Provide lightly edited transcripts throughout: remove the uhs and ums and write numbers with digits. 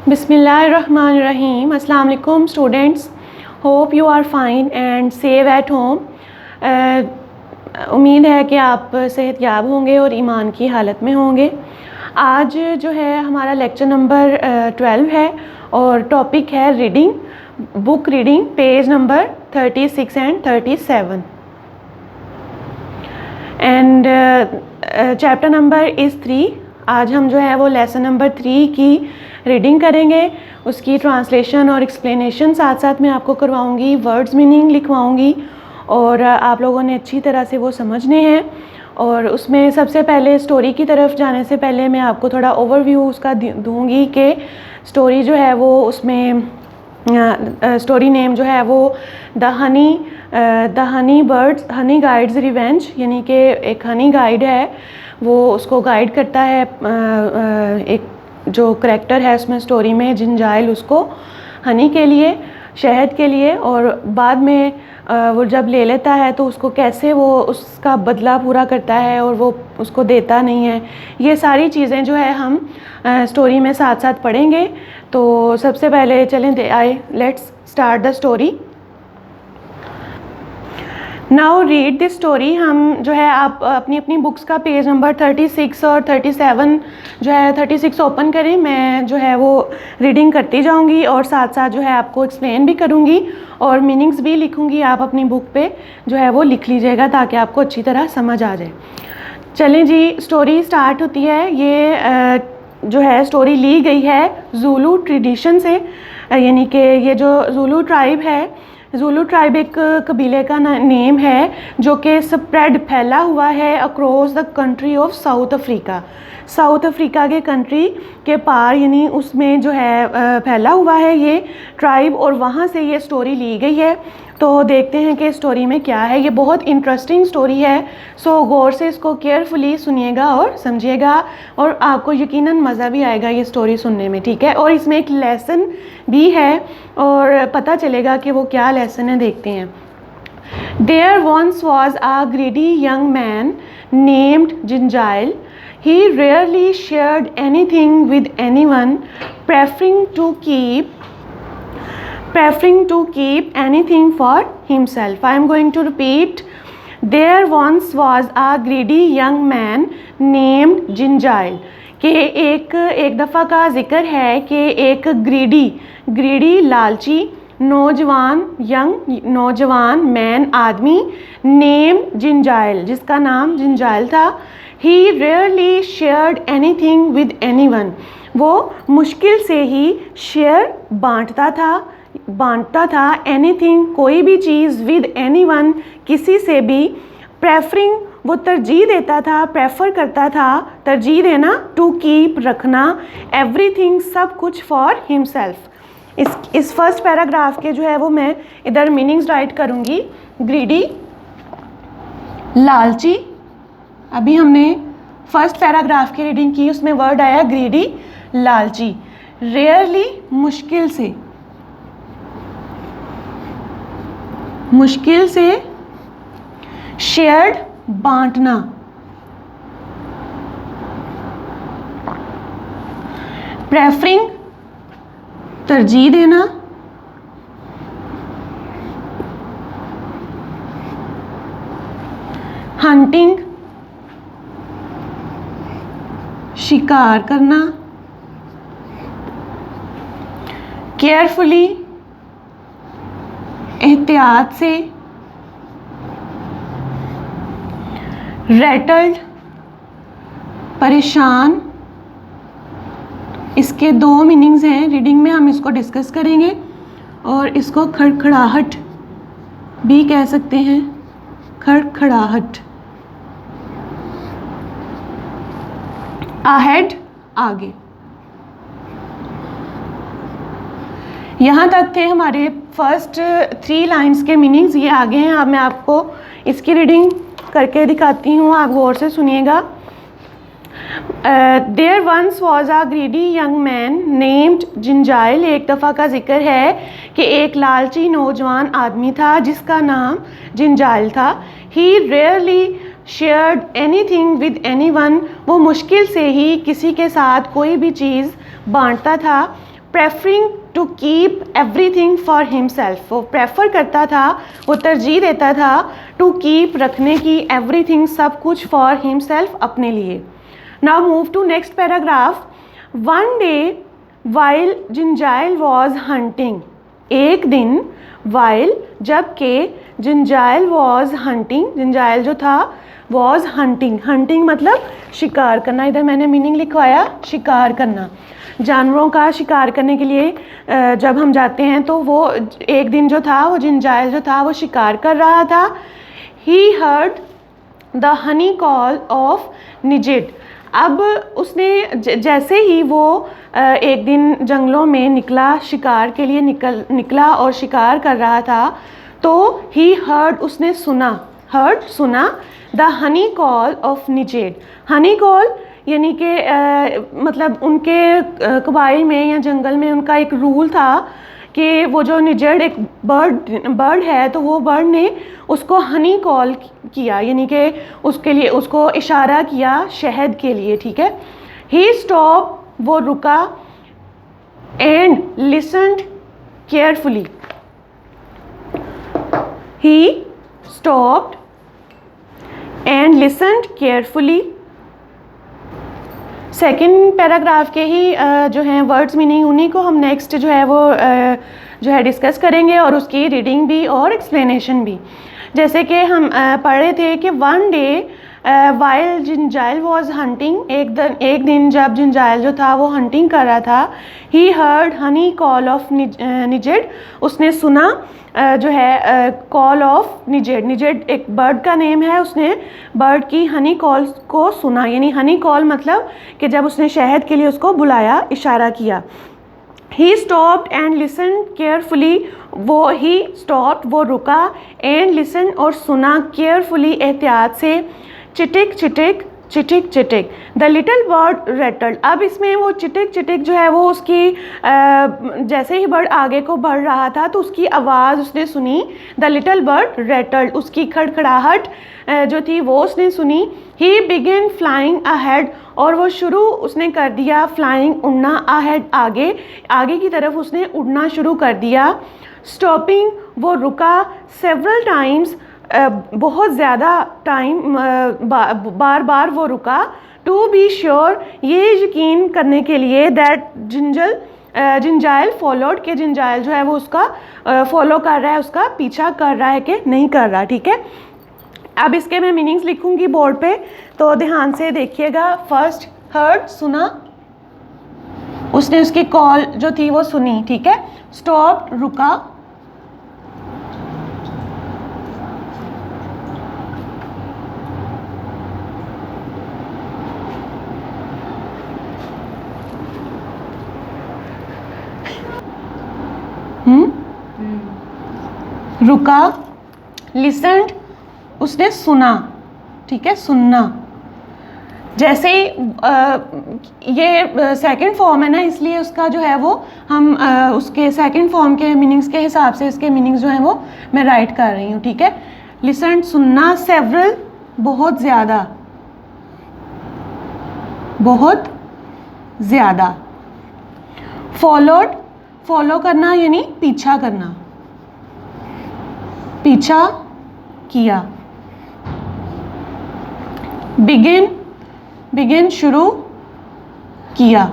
बिस्मिल्लाहिर्रहमानिर्रहीम। अस्सलाम वालेकुम students, hope you are fine and safe at home. उम्मीद है कि आप सेहतयाब होंगे और ईमान की हालत में होंगे। आज जो है हमारा लेक्चर नंबर 12 है और टॉपिक है reading, book reading, page number 36 and 37 and chapter number is 3। आज हम जो है वो लेसन नंबर 3 की रीडिंग करेंगे, उसकी ट्रांसलेशन और एक्सप्लेनेशन साथ साथ मैं आपको करवाऊंगी, वर्ड्स मीनिंग लिखवाऊंगी और आप लोगों ने अच्छी तरह से वो समझने हैं। और उसमें सबसे पहले स्टोरी की तरफ जाने से पहले मैं आपको थोड़ा ओवरव्यू उसका दूंगी कि स्टोरी जो है वो उसमें स्टोरी नेम जो है वो the honey birds Honey guides revenge, यानी कि एक हनी गाइड है, वो उसको गाइड करता है। एक जो करैक्टर है उसमें स्टोरी में, जिंजाइल, उसको हनी के लिए, शहद के लिए, और बाद में वो जब ले लेता है तो उसको कैसे वो उसका बदला पूरा करता है और वो उसको देता नहीं है। ये सारी चीज़ें जो है हम स्टोरी में साथ साथ पढ़ेंगे। तो सबसे पहले चलें आए let's start the story. Now read this story. हम जो है आप अपनी अपनी बुक्स का पेज नंबर 36 और 37 जो है 36 ओपन करें। मैं जो है वो रीडिंग करती जाऊंगी और साथ साथ जो है आपको एक्सप्लेन भी करूंगी और मीनिंग्स भी लिखूंगी। आप अपनी बुक पे जो है वो लिख लीजिएगा ताकि आपको अच्छी तरह समझ आ जाए। चलें जी, स्टोरी स्टार्ट होती है। ये जो है स्टोरी ली गई है ज़ूलू ट्रेडिशन से, यानी कि ये जो ज़ूलू ट्राइब है, ज़ूलू ट्राइब एक कबीले का नेम है जो कि स्प्रेड फैला हुआ है across the country of south Africa. South Africa के कंट्री के पार, यानी उसमें जो है फैला हुआ है ये ट्राइब, और वहाँ से ये स्टोरी ली गई है। तो देखते हैं कि स्टोरी में क्या है। ये बहुत इंटरेस्टिंग स्टोरी है, सो गौर से इसको केयरफुली सुनिएगा और समझिएगा और आपको यकीनन मज़ा भी आएगा ये स्टोरी सुनने में, ठीक है। और इसमें एक लेसन भी है और पता चलेगा कि वो क्या लेसन है, देखते हैं। There once was a greedy young man named Ginjail. He rarely shared anything with anyone, preferring to keep anything for himself. I am going to repeat. There once was a greedy young man named Ginjail. कि एक दफ़ा का जिक्र है कि एक greedy लालची नौजवान मैन आदमी, नेम जिंजाइल, जिसका नाम जिंजाइल था। He rarely shared anything with anyone. वो मुश्किल से ही शेयर बांटता था एनीथिंग, कोई भी चीज़, विद एनीवन, किसी से भी। प्रेफरिंग, वो तरजीह देता था, प्रेफर करता था, तरजीह देना, टू कीप, रखना, एवरीथिंग, सब कुछ, फॉर हिमसेल्फ। इस फर्स्ट पैराग्राफ के जो है वो मैं इधर मीनिंग्स राइट करूँगी। ग्रीडी, लालची, अभी हमने फर्स्ट पैराग्राफ की रीडिंग की, उसमें वर्ड आया ग्रीडी, लालची। रेयरली, मुश्किल से। शेयर्ड, बांटना। प्रेफरिंग, तरजीह देना। हंटिंग, शिकार करना। केयरफुली, एहतियात से। रैटल्ड, परेशान। इसके दो मीनिंग्स हैं, रीडिंग में हम इसको डिस्कस करेंगे। और इसको खड़खड़ाहट भी कह सकते हैं, खड़खड़ाहट। अहेड, आगे। यहाँ तक थे हमारे फर्स्ट 3 लाइन्स के मीनिंग्स। ये आगे हैं, अब मैं आपको इसकी रीडिंग करके दिखाती हूँ, आप गौर से सुनिएगा। There once was a greedy young man named जिंजाइल। एक दफ़ा का जिक्र है कि एक लालची नौजवान आदमी था जिसका नाम जिंजाइल था। He rarely shared anything with anyone। वो मुश्किल से ही किसी के साथ कोई भी चीज़ बांटता था। Preferring to keep everything for himself, वो प्रेफर करता था, वो तरजीह देता था टू कीप रखने की, एवरीथिंग सब कुछ, फॉर हिमसेल्फ अपने लिए। Now move to next paragraph. One day while Gingile was hunting, एक दिन वाइल जबकि, जिंजाइल वॉज हंटिंग, जिंजाइल जो था वॉज हंटिंग, हंटिंग मतलब शिकार करना, इधर मैंने मीनिंग लिखवाया शिकार करना, जानवरों का शिकार करने के लिए जब हम जाते हैं तो वो एक दिन जो था वो जिंजाइल जो था वो शिकार कर रहा था। He heard the honey call of Ngede, अब उसने जैसे ही वो एक दिन जंगलों में निकला, शिकार के लिए निकला और शिकार कर रहा था, तो ही हर्ड उसने सुना, हर्ड सुना, the honey call of Ngede, honey call यानी कि मतलब उनके कबाइल में या जंगल में उनका एक रूल था कि वो जो निजेड एक बर्ड है तो वो बर्ड ने उसको हनी कॉल किया, यानी कि उसके लिए उसको इशारा किया शहद के लिए, ठीक है। ही स्टॉप, वो रुका, and listened carefully, he stopped and listened carefully. Second paragraph के ही जो हैं वर्ड्स मीनिंग, उन्हीं को हम नेक्स्ट जो है वो जो है डिस्कस करेंगे और उसकी रीडिंग भी और एक्सप्लेनेशन भी। जैसे कि हम पढ़ रहे थे कि one day while Gingile was hunting, एक दिन जब जिंजाइल जो था वो हंटिंग कर रहा था, he heard honey call of निजेड, उसने सुना जो है कॉल ऑफ निजेड, निजेड एक बर्ड का नेम है, उसने बर्ड की हनी कॉल को सुना, यानी हनी कॉल मतलब कि जब उसने शहद के लिए उसको बुलाया, इशारा किया। He stopped and listen carefully, वो ही स्टॉप्ड वो रुका, एंड लिसन और सुना, केयरफुली एहतियात से, चिटिक चिटिक चिटिक चिटिक, द लिटिल बर्ड रेटल्ड। अब इसमें वो चिटिक चिटिक जो है वो उसकी जैसे ही बर्ड आगे को बढ़ रहा था तो उसकी आवाज़ उसने सुनी, द लिटिल बर्ड रेटल्ड, उसकी खड़खड़ाहट जो थी वो उसने सुनी। ही बिगन फ्लाइंग अहेड, और वो शुरू उसने कर दिया फ्लाइंग, उड़ना, अहेड आगे, आगे की तरफ उसने उड़ना शुरू कर दिया। स्टॉपिंग, वो रुका, सेवरल टाइम्स, बहुत ज़्यादा टाइम, बार बार वो रुका, टू बी श्योर, ये यकीन करने के लिए, दैट जिंजाइल फॉलोड, के जिंजाइल जो है वो उसका फॉलो कर रहा है, उसका पीछा कर रहा है कि नहीं कर रहा, ठीक है। अब इसके मैं मीनिंग्स लिखूंगी बोर्ड पे, तो ध्यान से देखिएगा। फर्स्ट, हर्ड सुना, उसने उसकी कॉल जो थी वो सुनी, ठीक है। स्टॉप रुका, रुका, लिसन्ड उसने सुना, ठीक है, सुनना। जैसे ये सेकंड फॉर्म है ना, इसलिए उसका जो है वो हम उसके सेकंड फॉर्म के मीनिंग्स के हिसाब से इसके मीनिंग्स जो हैं वो मैं राइट कर रही हूँ, ठीक है। लिसन सुनना, सेवरल बहुत ज़्यादा, बहुत ज़्यादा। फॉलोड, फॉलो करना यानी पीछा करना, पीछा किया। बिगिन, बिगिन शुरू किया।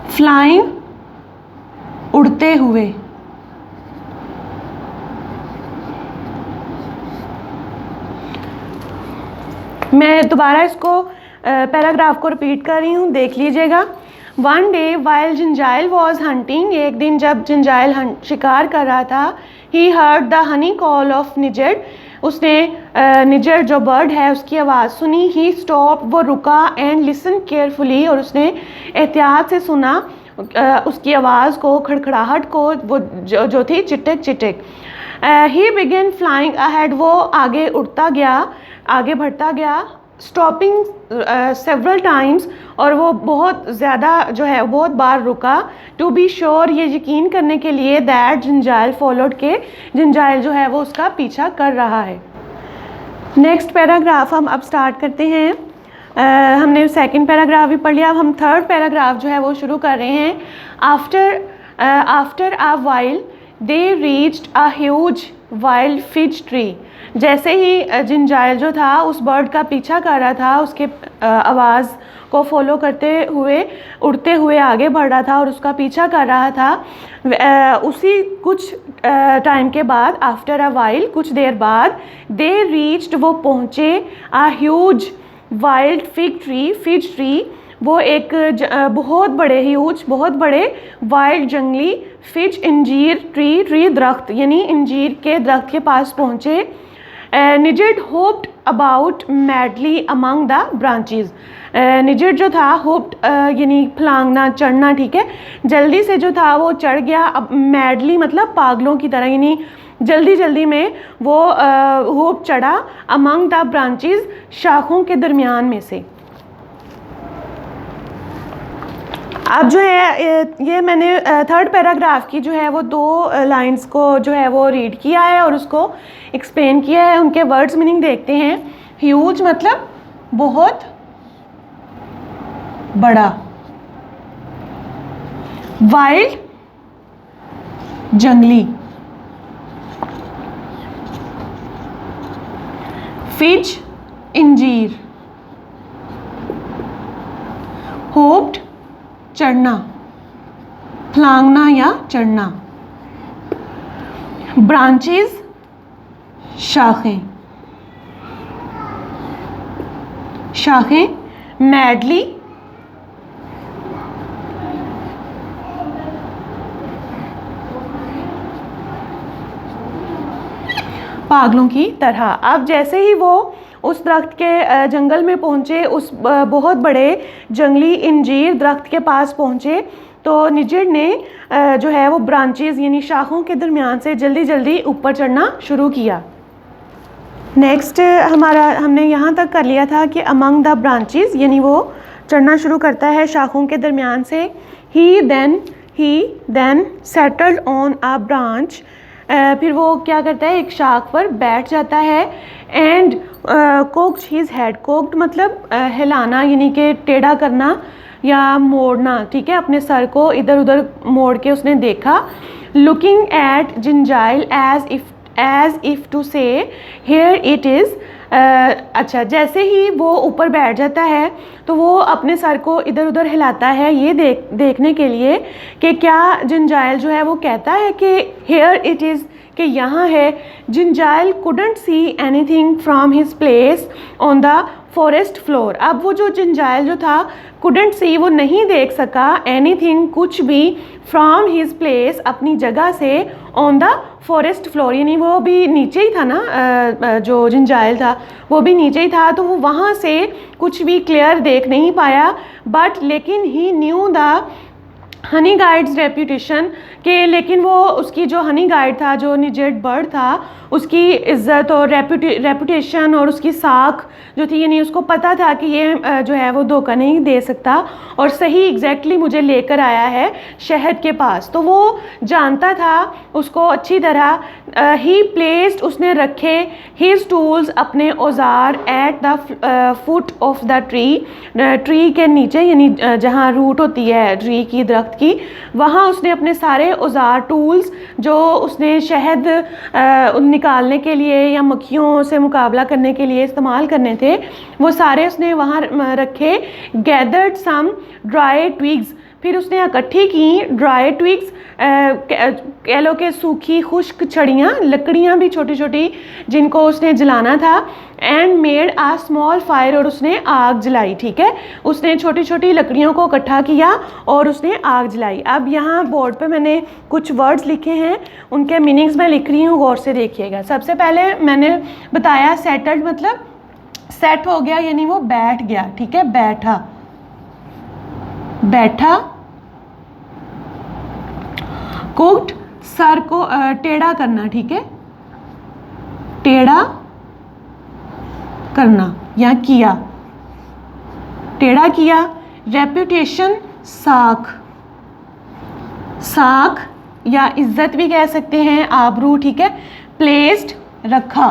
फ्लाइंग उड़ते हुए। मैं दोबारा इसको पैराग्राफ को रिपीट कर रही हूँ, देख लीजिएगा। One day while Gingile was hunting, एक दिन जब जिंजाइल शिकार कर रहा था, he heard the honey call of निजेड, उसने निजेड जो बर्ड है उसकी आवाज़ सुनी। ही स्टॉप, वो रुका, एंड लिसन केयरफुली, और उसने एहतियात से सुना उसकी आवाज़ को, खड़खड़ाहट को, वो जो थी चिटिक चिटिक। ही बिगिन फ्लाइंग अहेड, वो आगे उड़ता गया, आगे बढ़ता गया। स्टॉपिंग सेवरल टाइम्स, और वो बहुत ज़्यादा जो है बहुत बार रुका। टू बी श्योर, ये यकीन करने के लिए, दैट जिंजाइल फॉलोड, के जिंजाइल जो है वो उसका पीछा कर रहा है। नेक्स्ट पैराग्राफ हम अब स्टार्ट करते हैं। हमने सेकंड पैराग्राफ भी पढ़ लिया। अब हम थर्ड पैराग्राफ जो है वो शुरू कर रहे हैं। After a while they reached a huge wild Fitch tree. जैसे ही जिंजाइल जो था उस बर्ड का पीछा कर रहा था, उसके आवाज़ को फॉलो करते हुए उड़ते हुए आगे बढ़ रहा था और उसका पीछा कर रहा था, उसी कुछ टाइम के बाद, आफ्टर अ वाइल, कुछ देर बाद, दे रीच्ड, वो पहुँचे, a huge wild fig tree, वो एक बहुत बड़े ह्यूज, बहुत बड़े वाइल्ड जंगली फिज, इंजीर ट्री दरख्त, यानी इंजीर के दरख्त के पास पहुँचे। Ngede hopped about madly among the branches. Ngede जो था, होप्ड यानी फलांगना, चढ़ना, ठीक है, जल्दी से जो था वो चढ़ गया। अब मैडली मतलब पागलों की तरह, यानी जल्दी जल्दी में वो होप चढ़ा, अमंग द ब्रांचेस, शाखों के दरमियान में से। अब जो है ये मैंने थर्ड पैराग्राफ की जो है वो 2 लाइंस को जो है वो रीड किया है और उसको एक्सप्लेन किया है। उनके वर्ड्स मीनिंग देखते हैं। ह्यूज मतलब बहुत बड़ा, वाइल्ड जंगली, फिज इंजीर, होप्ड चढ़ना, फलांगना या चढ़ना, ब्रांचेस शाखें, मैडली पागलों की तरह। अब जैसे ही वो उस दरख्त के जंगल में पहुँचे, उस बहुत बड़े जंगली इंजीर दरख्त के पास पहुँचे, तो निजेड ने जो है वो ब्रांचेस यानी शाखों के दरमियान से जल्दी जल्दी ऊपर चढ़ना शुरू किया। नेक्स्ट हमने यहाँ तक कर लिया था कि अमंग द ब्रांचेस यानी वो चढ़ना शुरू करता है शाखों के दरमियान से। He then settled on a branch, फिर वो क्या करता है, एक शाख पर बैठ जाता है। And cocked his head, cocked मतलब हिलाना यानी कि टेढ़ा करना या मोड़ना, ठीक है, अपने सर को इधर उधर मोड़ के उसने देखा। Looking at Gingile as if to say here it is. अच्छा, जैसे ही वो ऊपर बैठ जाता है तो वो अपने सर को इधर उधर हिलाता है ये देखने के लिए कि क्या जिंजाइल जो है वो कहता है कि हियर इट इज़, कि यहाँ है। Gingile couldn't see anything from his place on the forest floor. अब वो जो जिंजाइल जो था, कुडंट सी, वो नहीं देख सका, एनीथिंग कुछ भी, फ्रॉम हिज प्लेस अपनी जगह से, ऑन द फॉरेस्ट फ्लोर यानी वो भी नीचे ही था ना, जो जिंजाइल था वो भी नीचे ही था, तो वो वहाँ से कुछ भी क्लियर देख नहीं पाया। बट लेकिन he knew the honey guide's reputation, के लेकिन वो उसकी जो हनी गाइड था, जो निजेड बर्ड था, उसकी इज़्ज़त और रेपुटेशन और उसकी साख जो थी, यानी उसको पता था कि ये जो है वो धोखा नहीं दे सकता और सही एग्जैक्टली मुझे लेकर आया है शहद के पास। तो वो जानता था उसको अच्छी तरह। ही प्लेस्ड, उसने रखे, हिज टूल्स, अपने औजार, at the foot of the tree के नीचे, यानी जहाँ रूट होती है ट्री की, दरख्त की, वहाँ उसने अपने सारे औजार, टूल्स जो उसने शहद निकालने के लिए या मक्खियों से मुकाबला करने के लिए इस्तेमाल करने थे, वो सारे उसने वहाँ रखे। गैदर्ड सम ड्राई ट्विग्स, फिर उसने इकट्ठी की ड्राई ट्विग्स, कह लो कि सूखी खुश्क छड़ियाँ, लकड़ियाँ भी छोटी छोटी जिनको उसने जलाना था। And made a small fire, और उसने आग जलाई, ठीक है, उसने छोटी छोटी लकड़ियों को इकट्ठा किया और उसने आग जलाई। अब यहाँ बोर्ड पे मैंने कुछ वर्ड्स लिखे हैं, उनके मीनिंग्स मैं लिख रही हूँ, गौर से देखिएगा। सबसे पहले मैंने बताया सेटल्ड मतलब सेट हो गया यानी वो बैठ गया, ठीक है, बैठा। कुक्ड, सर को टेढ़ा करना, ठीक है, टेढ़ा करना या किया, टेढ़ा किया। रेप्यूटेशन, साख या इज्जत भी कह सकते हैं, आबरू, ठीक है। प्लेस्ड, रखा,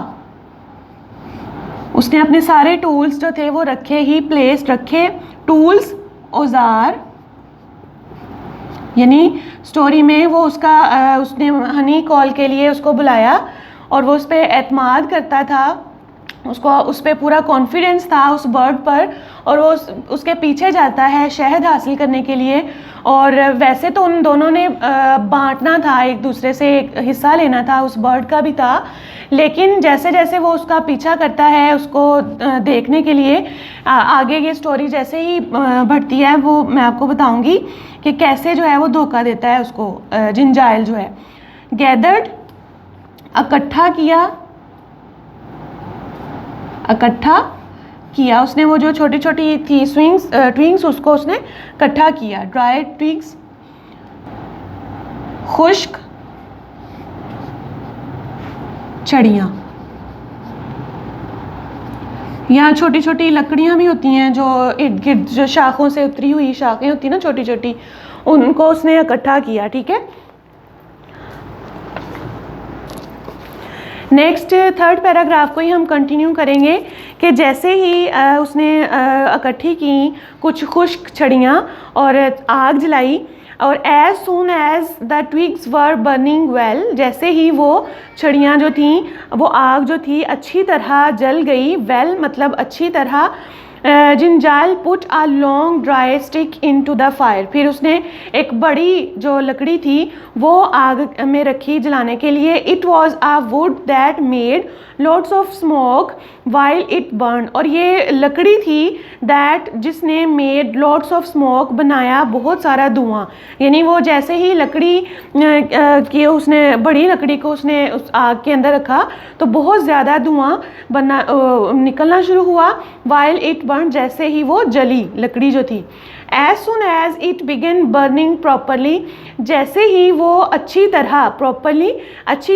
उसने अपने सारे टूल्स जो थे वो रखे, ही प्लेस्ड रखे, टूल्स औजार, यानी स्टोरी में वो उसने हनी कॉल के लिए उसको बुलाया और वो उस पर एतमाद करता था, उसको उस पर पूरा कॉन्फिडेंस था उस बर्ड पर, और वो उसके पीछे जाता है शहद हासिल करने के लिए। और वैसे तो उन दोनों ने बांटना था, एक दूसरे से एक हिस्सा लेना था, उस बर्ड का भी था, लेकिन जैसे जैसे वो उसका पीछा करता है उसको देखने के लिए, आगे ये स्टोरी जैसे ही बढ़ती है वो मैं आपको बताऊंगी कि कैसे जो है वो धोखा देता है उसको जिंजाइल जो है। गैदर्ड, इकट्ठा किया उसने, वो जो छोटी छोटी थी ट्विंग्स उसको उसने इकट्ठा किया। ड्राई ट्विग्स, खुश्क छड़ियाँ, यहाँ छोटी छोटी लकड़ियाँ भी होती हैं जो इर्द गिर्द जो शाखों से उतरी हुई शाखें होती हैं ना छोटी छोटी, उनको उसने इकट्ठा किया। ठीक है, नेक्स्ट थर्ड पैराग्राफ को ही हम कंटिन्यू करेंगे कि जैसे ही उसने इकट्ठी की कुछ खुश्क छड़ियाँ और आग जलाई, और as soon as the twigs were burning well, जैसे ही वो छड़ियाँ जो थीं, वो आग जो थी अच्छी तरह जल गई, वेल मतलब अच्छी तरह। Gingile put a long dry stick into the fire, फिर उसने एक बड़ी जो लकड़ी थी वो आग में रखी जलाने के लिए। It was a would that made lots of smoke while it burn, और ये लकड़ी थी दैट जिसने मेड लॉट्स ऑफ स्मोक, बनाया बहुत सारा धुआं, यानी वो जैसे ही लकड़ी की उसने बड़ी लकड़ी को उसने उस आग के अंदर रखा तो बहुत ज़्यादा धुआं निकलना शुरू हुआ। वाइल इट बर्न, जैसे ही वो जली लकड़ी जो थी। As soon as it began burning properly, जैसे ही वो अच्छी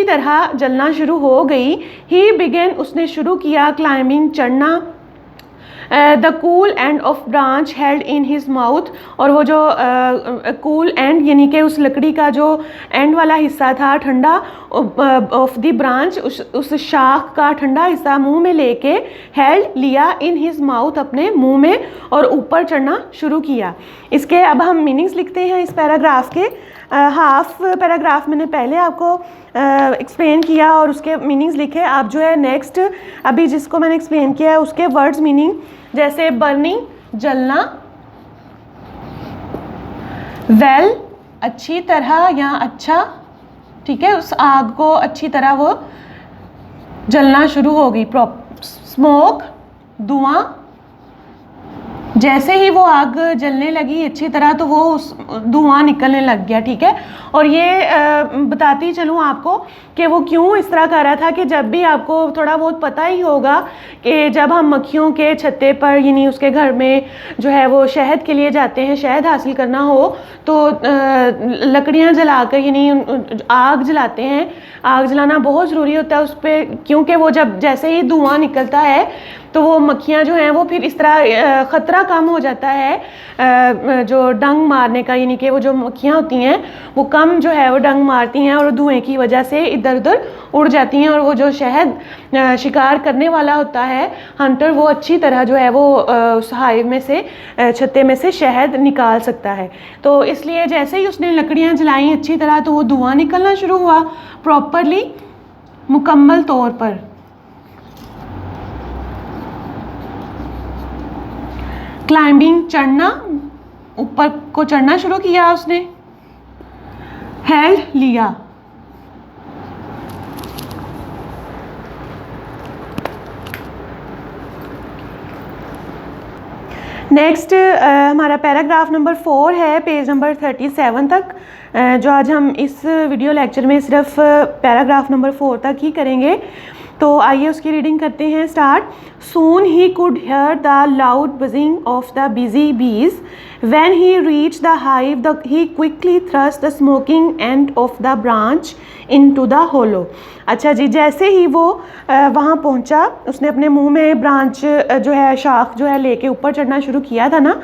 तरह जलना शुरू हो गई। ही बिगन, उसने शुरू किया क्लाइंबिंग, चढ़ना। The cool end of branch held in his mouth, और वो जो कूल एंड यानी कि उस लकड़ी का जो एंड वाला हिस्सा था ठंडा, ऑफ द ब्रांच, उस शाख का ठंडा हिस्सा मुंह में लेके, हेल्ड लिया, इन हिज माउथ अपने मुंह में, और ऊपर चढ़ना शुरू किया। इसके अब हम मीनिंग्स लिखते हैं इस पैराग्राफ के। हाफ पैराग्राफ मैंने पहले आपको एक्सप्लेन किया और उसके मीनिंग्स लिखे। आप जो है नेक्स्ट अभी जिसको मैंने एक्सप्लेन किया है उसके वर्ड्स मीनिंग, जैसे बर्निंग जलना, वेल अच्छी तरह या अच्छा, ठीक है, उस आग को अच्छी तरह वो जलना शुरू हो गई। स्मोक धुआं, जैसे ही वो आग जलने लगी अच्छी तरह तो वो उस धुआं निकलने लग गया। ठीक है, और ये बताती चलूँ आपको कि वो क्यों इस तरह कर रहा था, कि जब भी आपको थोड़ा बहुत पता ही होगा कि जब हम मक्खियों के छत्ते पर यानी उसके घर में जो है वो शहद के लिए जाते हैं, शहद हासिल करना हो तो लकड़ियाँ जलाकर यानी आग जलाते हैं। आग जलाना बहुत ज़रूरी होता है उस पर, क्योंकि वो जब जैसे ही धुआं निकलता है तो वो मक्खियाँ जो हैं वो फिर इस तरह ख़तरा कम हो जाता है जो डंग मारने का, यानी कि वो जो मक्खियाँ होती हैं वो कम जो है वो डंग मारती हैं और धुएं की वजह से इधर उधर उड़ जाती हैं, और वो जो शहद शिकार करने वाला होता है हंटर, वो अच्छी तरह जो है वो उस हाइव में से छत्ते में से शहद निकाल सकता है। तो इसलिए जैसे ही उसने लकड़ियाँ जलाई अच्छी तरह तो वो धुआं निकलना शुरू हुआ प्रॉपरली, मुकम्मल तौर पर। क्लाइंबिंग चढ़ना, ऊपर को चढ़ना शुरू किया उसने। हेल्ड लिया, नेक्स्ट हमारा पैराग्राफ नंबर 4 है, पेज नंबर 37 तक। जो आज हम इस वीडियो लेक्चर में सिर्फ पैराग्राफ नंबर 4 तक ही करेंगे। तो आइए उसकी रीडिंग करते हैं। Start. Soon he could hear the loud buzzing of the busy bees. When he reached the hive, he quickly thrust the smoking end of the branch into the hollow. अच्छा जी, जैसे ही वो वहाँ पहुँचा उसने अपने मुंह में ब्रांच जो है शाख जो है लेके ऊपर चढ़ना शुरू किया था ना,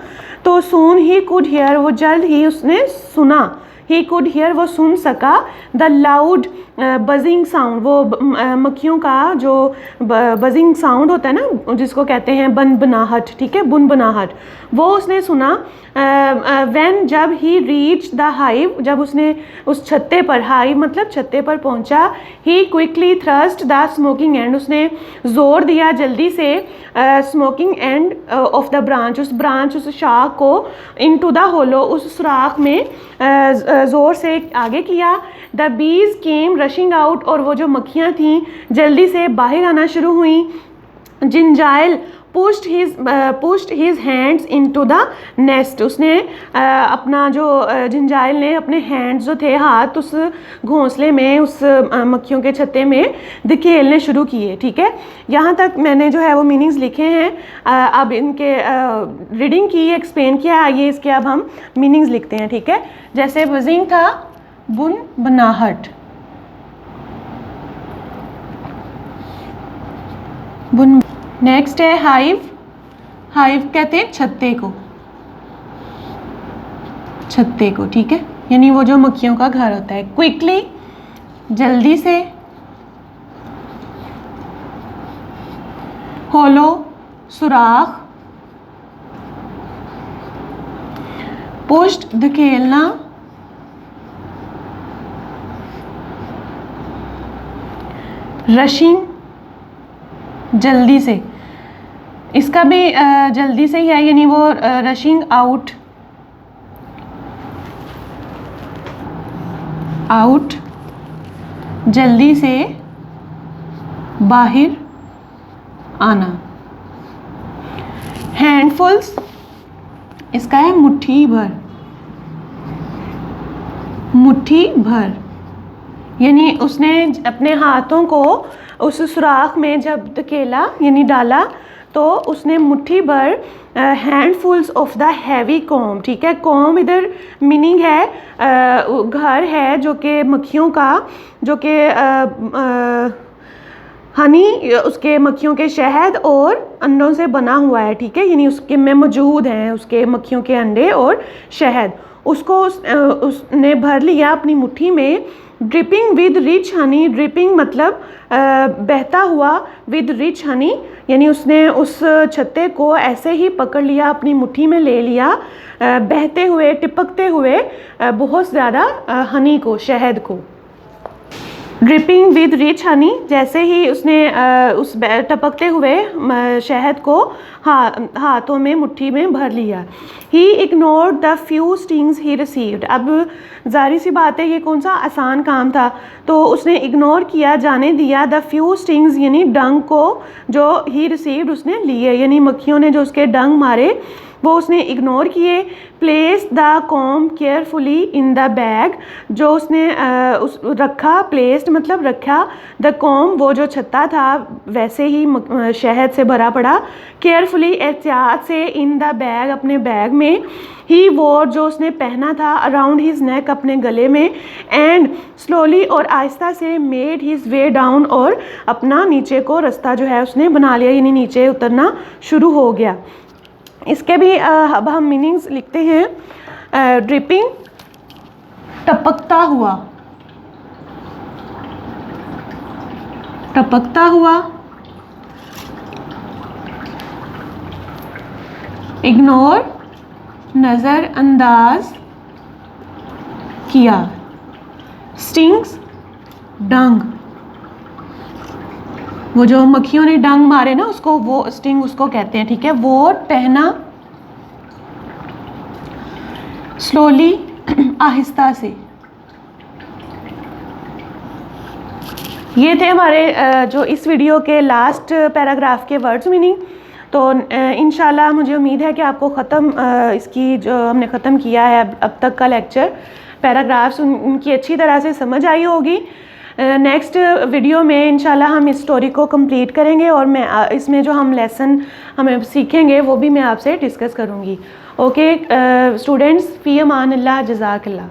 तो soon he could hear, वो जल्द ही उसने सुना ही कुड हियर, वो सुन सका, द लाउड बजिंग साउंड, वो मक्खियों का जो बजिंग साउंड होता है ना, जिसको कहते हैं बनबनाहट, ठीक है, बुनबनाहट, वो उसने सुना। व्हेन, जब ही रीच द हाइव, जब उसने उस छत्ते पर, हाइव मतलब छत्ते पर पहुंचा, he quickly thrust the smoking end, उसने ज़ोर दिया जल्दी से smoking end of the branch, उस शाख को, इनटू द होलो, उस सुराख में ज़ोर से आगे किया। The bees came rushing out, और वो जो मक्खियाँ थीं जल्दी से बाहर आना शुरू हुई। जिंजाइल pushed his hands into the nest, उसने अपना जो जिंजाइल ने अपने हैंड्स जो थे, हाथ, उस घोंसले में, उस मक्खियों के छत्ते में धकेलने शुरू किए। ठीक है, यहाँ तक मैंने जो है वो मीनिंग्स लिखे हैं। अब इनके रीडिंग की, एक्सप्लेन किया, आइए इसके अब हम मीनिंग्स लिखते हैं। ठीक है, जैसे बजिंग था बुनबनाहट, बुन। नेक्स्ट है हाइव, हाइव कहते हैं छत्ते को, छत्ते को, ठीक है, यानी वो जो मक्खियों का घर होता है। क्विकली, जल्दी से। होलो, सुराख। पुश्ड, धकेलना। रशिंग, जल्दी से, इसका भी जल्दी से ही है, यानी वो रशिंग आउट, आउट, जल्दी से बाहर आना। हैंडफुल्स, इसका है मुट्ठी भर, मुट्ठी भर, यानी उसने अपने हाथों को उस सुराख में जब धकेला यानी डाला, तो उसने मुट्ठी भर हैंडफुल्स ऑफ द हैवी कॉम, ठीक है, कॉम इधर मीनिंग है घर है जो कि मक्खियों का, जो कि हनी, उसके मक्खियों के शहद और अंडों से बना हुआ है। ठीक है, यानी उसके में मौजूद हैं उसके मक्खियों के अंडे और शहद, उसको उसने भर लिया अपनी मुट्ठी में। Dripping with rich Honey, dripping मतलब बहता हुआ, विद रिच हनी यानी उसने उस छत्ते को ऐसे ही पकड़ लिया, अपनी मुट्ठी में ले लिया, बहते हुए, टिपकते हुए बहुत ज़्यादा हनी को, शहद को। ड्रिपिंग विद रिच हनी, जैसे ही उसने उस टपकते हुए शहद को हाथों में, मुट्ठी में भर लिया। ही ignored the few stings he received, अब जाहिर सी बात है ये कौन सा आसान काम था, तो उसने इग्नोर किया, जाने दिया, द फ्यू स्टिंग्स यानी डंग को, जो ही रिसीव्ड उसने लिए, यानी मक्खियों ने जो उसके डंग मारे वो उसने इग्नोर किए। Place the com carefully in the bag, जो उसने रखा, प्लेस्ड मतलब रखा, द कॉम वो जो छत्ता था वैसे ही शहद से भरा पड़ा, केयरफुली एहतियात से, इन द बैग अपने बैग में। ही वोर जो उसने पहना था, अराउंड हिज नेक अपने गले में, एंड स्लोली और आहिस्ता से, मेड हिज वे डाउन और अपना नीचे को रास्ता जो है उसने बना लिया, यानी नीचे उतरना शुरू हो गया। इसके भी अब हम मीनिंग्स लिखते हैं। ड्रिपिंग टपकता हुआ, टपकता हुआ। इग्नोर नज़रअंदाज किया। स्टिंग्स डंग, वो जो मक्खियों ने डंग मारे ना उसको, वो स्टिंग उसको कहते हैं। ठीक है, वो पहना। स्लोली आहिस्ता से। ये थे हमारे जो इस वीडियो के लास्ट पैराग्राफ के वर्ड्स मीनिंग। तो इंशाल्लाह मुझे उम्मीद है कि आपको इसकी जो हमने ख़त्म किया है अब तक का लेक्चर, पैराग्राफ्स उनकी अच्छी तरह से समझ आई होगी। नेक्स्ट वीडियो में इंशाल्लाह हम इस स्टोरी को कंप्लीट करेंगे और मैं इसमें जो हम लेसन हमें सीखेंगे वो भी मैं आपसे डिस्कस करूँगी। ओके स्टूडेंट्स, फ़ी अमान अल्लाह, जज़ाकल्लाह।